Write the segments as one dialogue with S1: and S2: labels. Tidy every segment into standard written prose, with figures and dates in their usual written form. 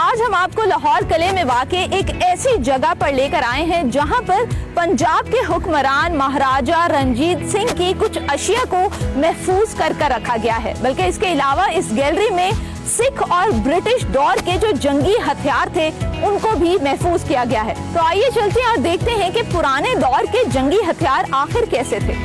S1: आज हम आपको लाहौर किले में वाक़े एक ऐसी जगह पर लेकर आए हैं जहां पर पंजाब के हुक्मरान महाराजा रंजीत सिंह की कुछ अशिया को महफूज कर रखा गया है। बल्कि इसके अलावा इस गैलरी में सिख और ब्रिटिश दौर के जो जंगी हथियार थे उनको भी महफूज किया गया है। तो आइए चलते हैं और देखते हैं कि पुराने दौर के जंगी हथियार आखिर कैसे थे।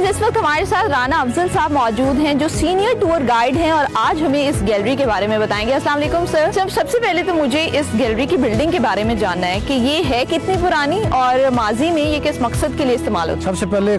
S1: इस वक्त हमारे साथ राना अफजल साहब मौजूद हैं जो सीनियर टूर गाइड हैं और आज हमें इस गैलरी के बारे में बताएंगे। अस्सलाम वालेकुम सर। सबसे पहले तो मुझे इस गैलरी की बिल्डिंग के बारे में जानना है कि ये है कितनी पुरानी और माजी में ये किस मकसद के लिए इस्तेमाल होता है।
S2: सबसे पहले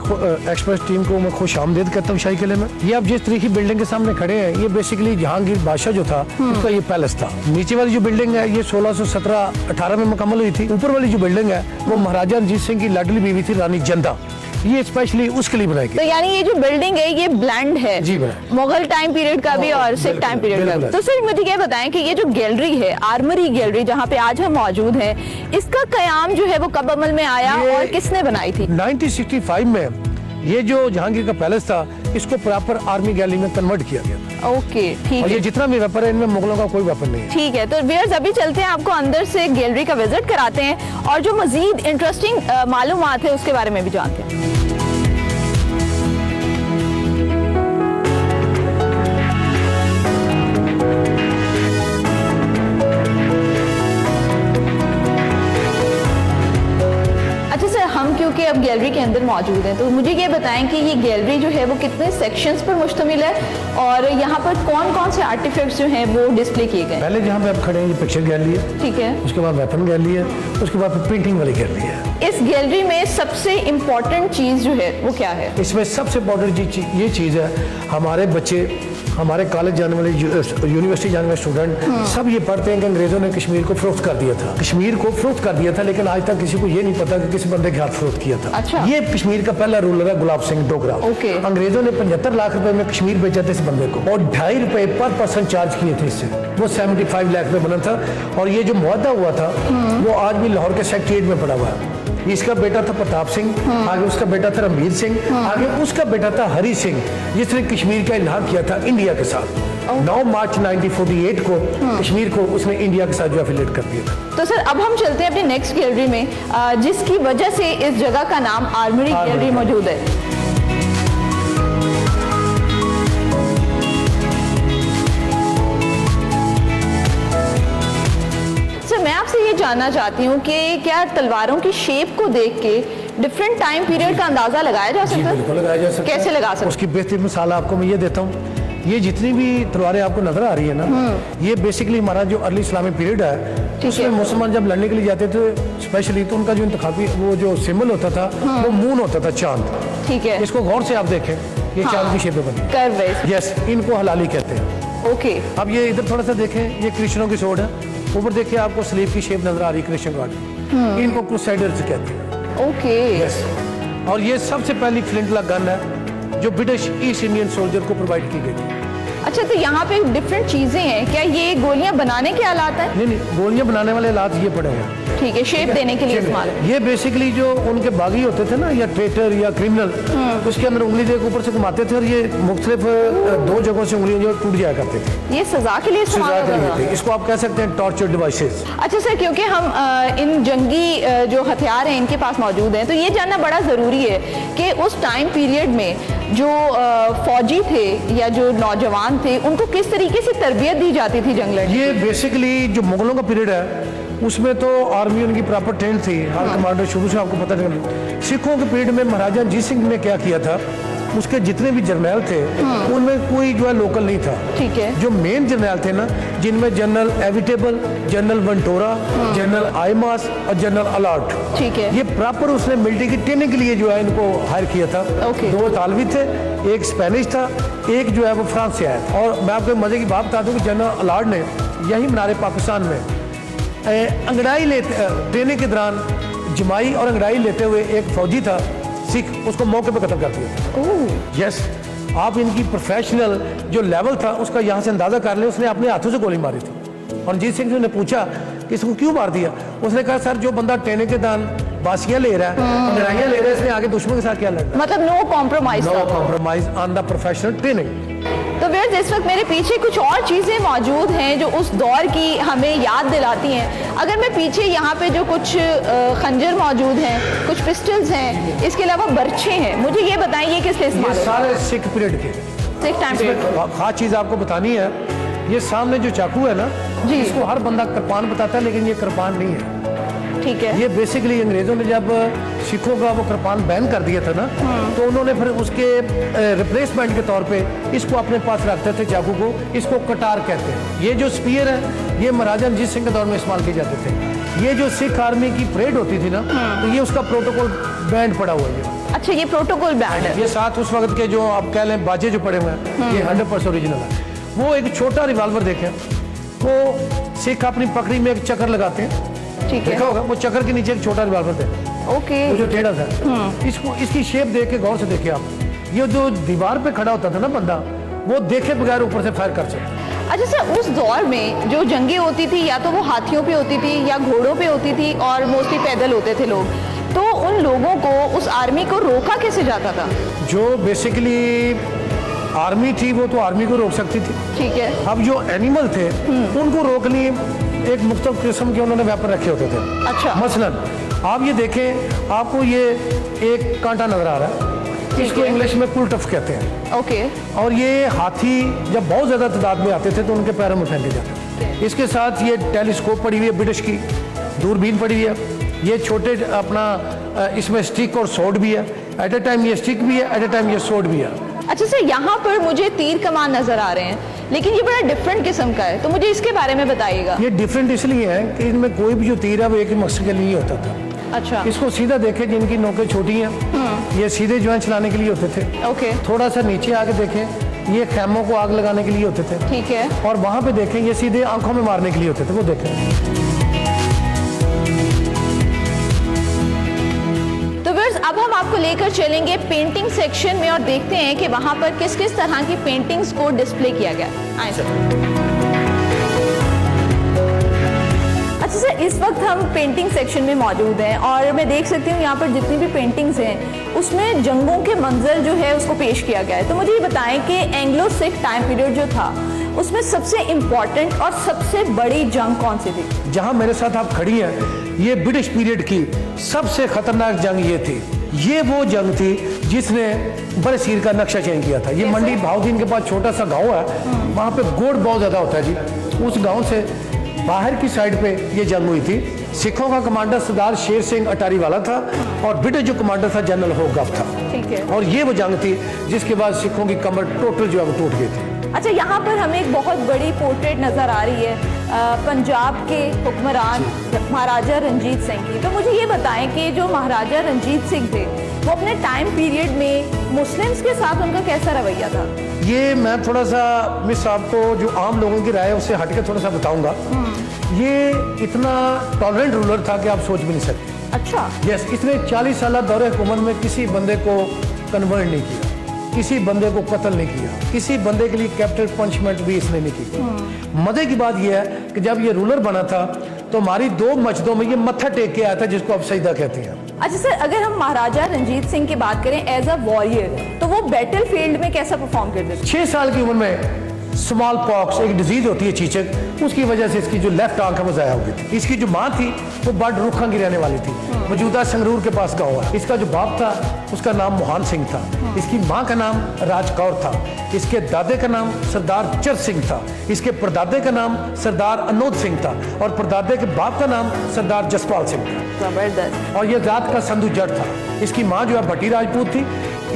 S2: एक्सप्रेस टीम को मैं खुश आमदीद करता हूँ शाही किले में। ये आप जिस तरीके की बिल्डिंग के सामने खड़े हैं ये बेसिकली जहांगीर बादशाह जो था उसका ये पैलेस था। नीचे वाली जो बिल्डिंग है ये 1617-18 में मुकम्मल हुई थी। ऊपर वाली जो बिल्डिंग है वो महाराजा रंजीत सिंह की लाडली बीवी थी रानी जंदा, ये स्पेशली उसके लिए बनाई गई।
S1: तो यानी ये जो बिल्डिंग है ये ब्लेंड है
S2: जी
S1: मुगल टाइम पीरियड का भी और सिख टाइम पीरियड का भी। तो सर मुझे ये बताएं कि ये जो गैलरी है आर्मरी गैलरी जहाँ पे आज हम मौजूद हैं, इसका कयाम जो है वो कब अमल में आया और किसने बनाई थी?
S2: 1965 में ये जो जहांगीर का पैलेस था इसको प्रॉपर आर्मी गैलरी में कन्वर्ट किया गया था।
S1: ओके ठीक है।
S2: ये जितना भी वेपन है इनमें मुगलों का कोई वेपन नहीं है।
S1: ठीक है, तो व्यूअर्स अभी चलते हैं आपको अंदर से गैलरी का विजिट कराते हैं और जो मजीद इंटरेस्टिंग मालूमात है उसके बारे में भी जानते हैं। क्योंकि अब गैलरी के अंदर मौजूद हैं तो मुझे ये बताएं कि ये गैलरी जो है वो कितने सेक्शंस पर मुश्तमिल है और यहाँ पर कौन कौन से आर्टिफैक्ट्स जो हैं वो डिस्प्ले किए गए?
S2: पहले जहाँ पे आप खड़े हैं ये पिक्चर गैलरी है,
S1: ठीक है।
S2: उसके बाद वेपन गैलरी है, उसके बाद पेंटिंग वाली गैलरी है।
S1: इस गैलरी में सबसे इम्पोर्टेंट चीज जो है वो क्या है?
S2: इसमें सबसे इम्पोर्टेंट ये चीज़ है हमारे बच्चे, हमारे कॉलेज जाने वाले, यूनिवर्सिटी जाने वाले स्टूडेंट सब ये पढ़ते हैं कि अंग्रेजों ने कश्मीर को फरोख्त कर दिया था। कश्मीर को फरोख्त कर दिया था लेकिन आज तक किसी को ये नहीं पता कि किसी बंदे के हाथ फरोख्त किया था।
S1: अच्छा।
S2: ये कश्मीर का पहला रूलर है गुलाब सिंह डोगरा। अंग्रेजों ने 75 लाख रुपए में कश्मीर बेचा था इस बंदे को और 2.5 रुपए पर पर्सन चार्ज किए थे इससे। वो 75 लाख में बना था और ये जो मुआहदा हुआ था वो आज भी लाहौर के सेक्रेटेरिएट में पड़ा हुआ है। इसका बेटा था प्रताप सिंह, आगे उसका बेटा था रणबीर सिंह, आगे उसका बेटा था हरी सिंह जिसने कश्मीर का इल्हाक किया था इंडिया के साथ। 9 मार्च 1948 को कश्मीर को उसने इंडिया के साथ जो एफिलिएट कर दिया था।
S1: तो सर अब हम चलते हैं अपनी नेक्स्ट गैलरी में जिसकी वजह से इस जगह का नाम आर्मरी गैलरी मौजूद है। मैं आपसे ये जानना चाहती हूँ कि क्या तलवारों की शेप को देख के डिफरेंट टाइम पीरियड का अंदाजा लगाया जा सकता है?
S2: बिल्कुल लगाया जा सकता है।
S1: कैसे लगा सकते?
S2: उसकी बेहतरीन मिसाल आपको मैं ये देता हूँ। ये जितनी भी तलवारें आपको नजर आ रही है ना, ये बेसिकली हमारा जो अर्ली इस्लामिक पीरियड है उसमें मुसलमान जब लड़ने के लिए जाते थे स्पेशली तो उनका जो इंतखाबी वो जो सिंबल होता था वो मून होता था, चांद। ठीक है। इसको गौर से आप देखें, ये चांद की शेप में बनी है। यस, इनको हलाली कहते हैं।
S1: ओके।
S2: अब ये इधर थोड़ा सा देखें, ये क्रिश्चियनों की सोड है। ऊपर देखिए आपको स्लीव की शेप नजर आ रही है क्रिश्चियन गार्ड, इनको क्रूसेडर्स कहते हैं।
S1: ओके।
S2: यस। और ये सबसे पहली फ्लिंटलॉक गन है जो ब्रिटिश ईस्ट इंडियन सोल्जर को प्रोवाइड की गई थी।
S1: अच्छा, तो यहाँ पे डिफरेंट चीजें हैं, क्या ये गोलियां बनाने के आलात हैं?
S2: नहीं, गोलियां बनाने वाले आलात ये पड़े हैं।
S1: ठीक है, शेप देने के लिए इस्तेमाल।
S2: ये बेसिकली जो उनके बागी होते थे ना या ट्रेटर या क्रिमिनल, उसके अंदर उंगली देकर ऊपर से घुमाते थे और ये मुख्तलिफ 2 जगहों से उंगलियां जो टूट जाया करते थे।
S1: ये सजा के लिए इस्तेमाल होता था।
S2: इसको आप कह सकते हैं टॉर्चर डिवाइसेस।
S1: अच्छा सर, क्योंकि हम इन जंगी जो हथियार हैं इनके पास मौजूद हैं तो ये जानना बड़ा जरूरी है कि उस टाइम पीरियड में जो फौजी थे या जो नौजवान थे उनको किस तरीके से तरबियत दी जाती थी जंग लड़ने?
S2: ये बेसिकली जो मुगलों का पीरियड है उसमें तो आर्मी उनकी प्रॉपर ट्रेन थी, हर कमांडर शुरू से आपको पता नहीं। सिखों के पीरियड में महाराजा रंजीत सिंह ने क्या किया था, उसके जितने भी जर्नैल थे उनमें कोई जो है लोकल नहीं था।
S1: ठीक है।
S2: जो मेन जर्नैल थे ना, जिनमें जनरल एविटेबल, जनरल वंटोरा, जनरल आइमास और जनरल अलाट,
S1: ठीक है,
S2: ये प्रॉपर उसने मिलिट्री की ट्रेनिंग के लिए जो है इनको हायर किया था। 2 इतालवी थे, एक स्पेनिश था, एक जो है वो फ्रांस से आया। और मैं आपको मजे की बात बता दूं कि जनरल अलाट ने यही मीनार पाकिस्तान में अंगड़ाई लेते ट्रेनिंग के दौरान जमाई और अंगड़ाई लेते हुए एक फौजी था सिख, उसको मौके पर कत्ल कर दिया। यस, आप इनकी प्रोफेशनल जो लेवल था उसका यहाँ से अंदाजा कर लें। उसने अपने हाथों से गोली मारी थी और रंजीत सिंह ने पूछा कि इसको क्यों मार दिया। उसने कहा सर जो बंदा ट्रेनिंग के दौरान बासियां ले रहा है, लड़ाइयां ले रहा है, इसने आगे दुश्मन के साथ क्या लड़ना?
S1: मतलब no compromise.
S2: No compromise on the professional training.
S1: तो व्यूअर्स, इस वक्त मेरे पीछे कुछ और चीज़ें मौजूद हैं जो उस दौर की हमें याद दिलाती हैं। अगर मैं पीछे यहाँ पे जो कुछ खंजर मौजूद हैं, कुछ पिस्टल्स हैं, इसके अलावा बर्छे हैं, मुझे ये बताएं ये किस लिए इस्तेमाल
S2: ये सारे सिख पीरियड के।
S1: Sikh time period.
S2: खास चीज़ आपको बतानी है, ये सामने जो चाकू है ना,
S1: जी,
S2: इसको हर बंदा कृपान बताता है, लेकिन ये कृपान नहीं है।
S1: ठीक है।
S2: ये बेसिकली अंग्रेजों ने जब सिखों का वो कृपान बैन कर दिया था ना, तो उन्होंने फिर उसके रिप्लेसमेंट के तौर पे इसको अपने पास रखते थे चाकू को। इसको कटार कहते हैं। ये जो स्पीयर है ये महाराजा रणजीत सिंह के दौर में इस्तेमाल किए जाते थे। ये जो सिख आर्मी की परेड होती थी ना, तो ये उसका प्रोटोकॉल बैंड पड़ा हुआ है।
S1: अच्छा, ये प्रोटोकॉल बैंड है।
S2: ये साथ उस वक्त के जो आप कह लें बाजे जो पड़े हुए हैं, ये 100% ओरिजिनल है। वो एक छोटा रिवॉल्वर देखें, वो सिख अपनी पकड़ी में एक चक्कर लगाते हैं,
S1: ठीक है,
S2: देखा होगा, वो चक्कर के नीचे एक छोटा रिवॉल्वर थे,
S1: ओके,
S2: वो जो टेढ़ा था। इसको इसकी शेप देख के गौर से देखिए आप, ये जो दीवार पे खड़ा होता था ना बंदा, वो देखे बगैर ऊपर से फायर कर सकता।
S1: अच्छा सर, उस दौर में जो जंगें होती थी या तो वो हाथियों पे होती थी या घोड़ों पे होती थी और मोस्टली पैदल होते थे लोग, तो उन लोगों को, उस आर्मी को रोका कैसे जाता था?
S2: जो बेसिकली आर्मी थी वो तो आर्मी को रोक सकती थी, ठीक है। अब जो एनिमल थे उनको रोकने एक मुख्तलिफ किस्म के उन्होंने वेपन रखे होते थे।
S1: अच्छा।
S2: मसलन आप ये देखें, आपको ये एक कांटा नजर आ रहा है, इसको इंग्लिश में पुलटफ कहते हैं,
S1: ओके।
S2: और ये हाथी जब बहुत ज्यादा तादाद में आते थे तो उनके पैरों में फेंके जाते थे। इसके साथ ये टेलीस्कोप पड़ी हुई है ब्रिटिश की, दूरबीन पड़ी हुई है, ये छोटे अपना इसमें स्टिक और सोड भी है। एट ए टाइम ये स्टिक भी है, एट ए टाइम ये सोड भी है।
S1: अच्छा सर, यहाँ पर मुझे तीर कमान नजर आ रहे हैं, लेकिन ये बड़ा डिफरेंट किस्म का है, तो मुझे इसके बारे में बताइएगा।
S2: ये डिफरेंट इसलिए है कि इनमें कोई भी जो तीर है वो एक ही मकसद के लिए होता था।
S1: अच्छा।
S2: इसको सीधा देखें, जिनकी नोकें छोटी हैं, ये सीधे जो है चलाने के लिए होते थे।
S1: ओके।
S2: थोड़ा सा नीचे आके देखें, ये खैमों को आग लगाने के लिए होते थे,
S1: ठीक है।
S2: और वहां पे देखें, ये सीधे आंखों में मारने के लिए होते थे, वो देखें।
S1: तो व्यूअर्स, अब हम आपको लेकर चलेंगे पेंटिंग सेक्शन में और देखते हैं कि वहां पर किस किस तरह की पेंटिंग्स को डिस्प्ले किया गया। आइए सर। अच्छा सर, इस वक्त हम पेंटिंग सेक्शन में मौजूद हैं और मैं देख सकती हूँ यहाँ पर जितनी भी पेंटिंग्स हैं उसमें जंगों के मंजर जो है उसको पेश किया गया है। तो मुझे ये बताएं कि एंग्लो सिख टाइम पीरियड जो था उसमें सबसे इम्पोर्टेंट और सबसे बड़ी जंग कौन सी थी?
S2: जहां मेरे साथ आप खड़ी हैं, ये ब्रिटिश पीरियड की सबसे खतरनाक जंग ये थी। ये वो जंग थी जिसने बरसीर का नक्शा चेंज किया था। ये मंडी भाउद्दीन के पास छोटा सा गांव है, वहां पे गोड़ बहुत ज्यादा होता है जी। उस गांव से बाहर की साइड पे ये जंग हुई थी। सिखों का कमांडर सरदार शेर सिंह अटारी वाला था और ब्रिटिश जो कमांडर था जनरल होगफ था।
S1: ठीक है।
S2: और ये वो जंग थी जिसके बाद सिखों की कमर टोटल जो है वो टूट गई थी।
S1: अच्छा, यहाँ पर हमें एक बहुत बड़ी पोर्ट्रेट नजर आ रही है पंजाब के हुक्मरान महाराजा रंजीत सिंह की। तो मुझे ये बताएं कि जो महाराजा रंजीत सिंह थे वो अपने टाइम पीरियड में मुस्लिम्स के साथ उनका कैसा रवैया था? ये
S2: मैं थोड़ा सा मिस आपको जो आम लोगों की राय है उससे हटकर थोड़ा सा बताऊंगा। ये इतना टॉलरेंट रूलर था कि आप सोच भी नहीं सकते।
S1: अच्छा।
S2: यस, इसने 40 साल दौरे हुकूमत में किसी बंदे को कन्वर्ट नहीं किया, किसी बंदे को कत्ल नहीं किया, किसी बंदे के लिए कैपिटल पनिशमेंट भी इसने नहीं की। मजे की बात यह है कि जब ये रूलर बना था तो हमारी 2 मस्जिदों में ये मत्था टेक के आया था, जिसको आप सजदा कहते हैं।
S1: अच्छा सर, अगर हम महाराजा रंजीत सिंह की बात करें एज अ वॉरियर, तो वो बैटल फील्ड में कैसा परफॉर्म करते थे?
S2: 6 साल की उम्र में स्मॉल पॉक्स एक डिजीज होती है चीचक, उसकी वजह से इसकी जो लेफ्ट आंख है वो जाया हो गई थी। इसकी जो माँ थी वो बड रुखा की रहने वाली थी, मौजूदा संगरूर के पास गाँव है। इसका जो बाप था उसका नाम मोहन सिंह था, इसकी माँ का नाम राज कौर था, इसके दादे का नाम सरदार चर सिंह था, इसके परदादे का नाम सरदार अनोद सिंह था और परदादे के बाप का नाम सरदार जसपाल सिंह था।
S1: जबरदस्त।
S2: और ये जात का संधू जट था। इसकी माँ जो है भट्टी राजपूत थी,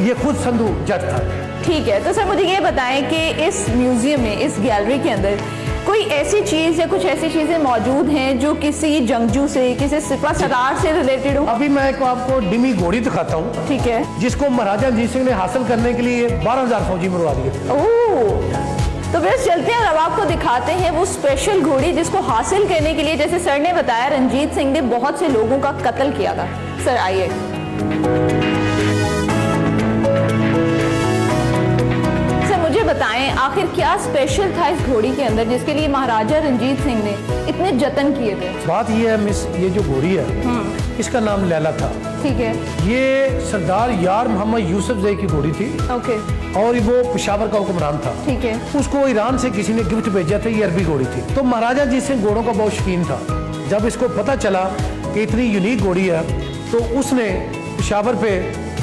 S2: ये खुद संधू जट था।
S1: ठीक है, तो सर मुझे ये बताएं कि इस म्यूजियम में, इस गैलरी के अंदर कोई ऐसी चीज या कुछ ऐसी चीजें मौजूद हैं जो किसी जंगजू से, किसी सिपा सलार से रिलेटेड हो?
S2: अभी मैं आपको डिमी घोड़ी दिखाता हूँ,
S1: ठीक है,
S2: जिसको महाराजा रंजीत सिंह ने हासिल करने के लिए 12,000 फौजी मरवा दिए थे।
S1: ओह, तो बस चलते हैं और अब आपको दिखाते हैं वो स्पेशल घोड़ी जिसको हासिल करने के लिए, जैसे सर ने बताया, रंजीत सिंह ने बहुत से लोगों का कत्ल किया था। सर आइए। बताएं आखिर क्या स्पेशल था इस घोड़ी के अंदर जिसके लिए महाराजा रंजीत सिंह ने इतने जतन किए थे?
S2: बात ये है मिस, ये जो घोड़ी है इसका नाम लैला था।
S1: ठीक है।
S2: ये सरदार यार मोहम्मद यूसुफ जई की घोड़ी थी।
S1: ओके।
S2: और वो पेशावर का हुक्मरान था।
S1: ठीक है।
S2: उसको ईरान से किसी ने गिफ्ट भेजा था, ये अरबी घोड़ी थी। तो महाराजा रंजीत सिंह घोड़ों का बहुत शौकीन था। जब इसको पता चला कि इतनी यूनिक घोड़ी है तो उसने पेशावर पे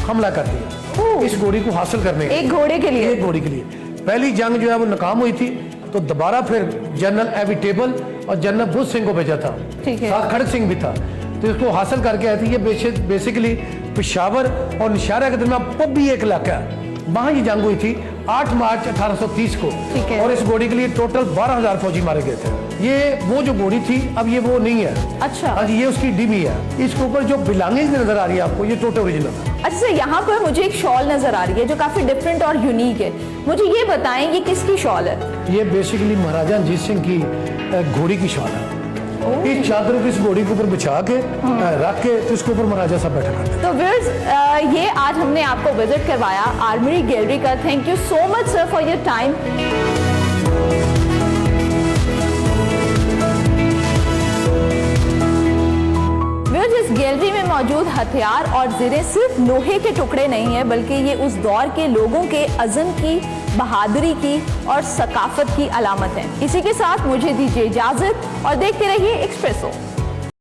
S2: हमला कर दिया इस घोड़ी को हासिल करने के लिए।
S1: एक घोड़े के लिए?
S2: एक घोड़ी के लिए। पहली जंग जो है वो नाकाम हुई थी, तो दोबारा फिर जनरल एवी टेबल और जनरल बुद्ध सिंह को भेजा था।
S1: ठीक है।
S2: साथ खड़ग सिंह भी था। तो इसको हासिल करके आए थे। ये बेसिकली पेशावर और नौशहरा के दरमियान पब्बी एक इलाका है, वहां ये जंग हुई थी 8 मार्च 1830 को।
S1: ठीक है।
S2: और इस घोड़ी के लिए टोटल 12,000 फौजी मारे गए थे। ये वो जो घोड़ी थी, अब ये वो नहीं है।
S1: अच्छा।
S2: आज ये उसकी डिमी है। इसके ऊपर जो बिलोंगिंग नजर आ रही है आपको, ये टोटल ओरिजिनल है।
S1: अच्छा, यहाँ पर मुझे एक शॉल नजर आ रही है जो काफी डिफरेंट और यूनिक है। मुझे ये बताएं, ये किसकी शॉल है?
S2: ये बेसिकली महाराजा रंजीत सिंह की घोड़ी की शॉल है। इस चादर को इस घोड़ी के ऊपर बिछा के रख के तो इसके ऊपर महाराजा साहब बैठा करते हैं।
S1: तो व्यूअर्स, ये आज हमने आपको विजिट करवाया आर्मरी गैलरी का। Thank you so much sir for your time. इस गैलरी में मौजूद हथियार और ज़ेरें सिर्फ लोहे के टुकड़े नहीं है, बल्कि ये उस दौर के लोगों के अज़म की, बहादुरी की और सकाफत की अलामत है। इसी के साथ मुझे दीजिए इजाजत और देखते रहिए एक्सप्रेसो।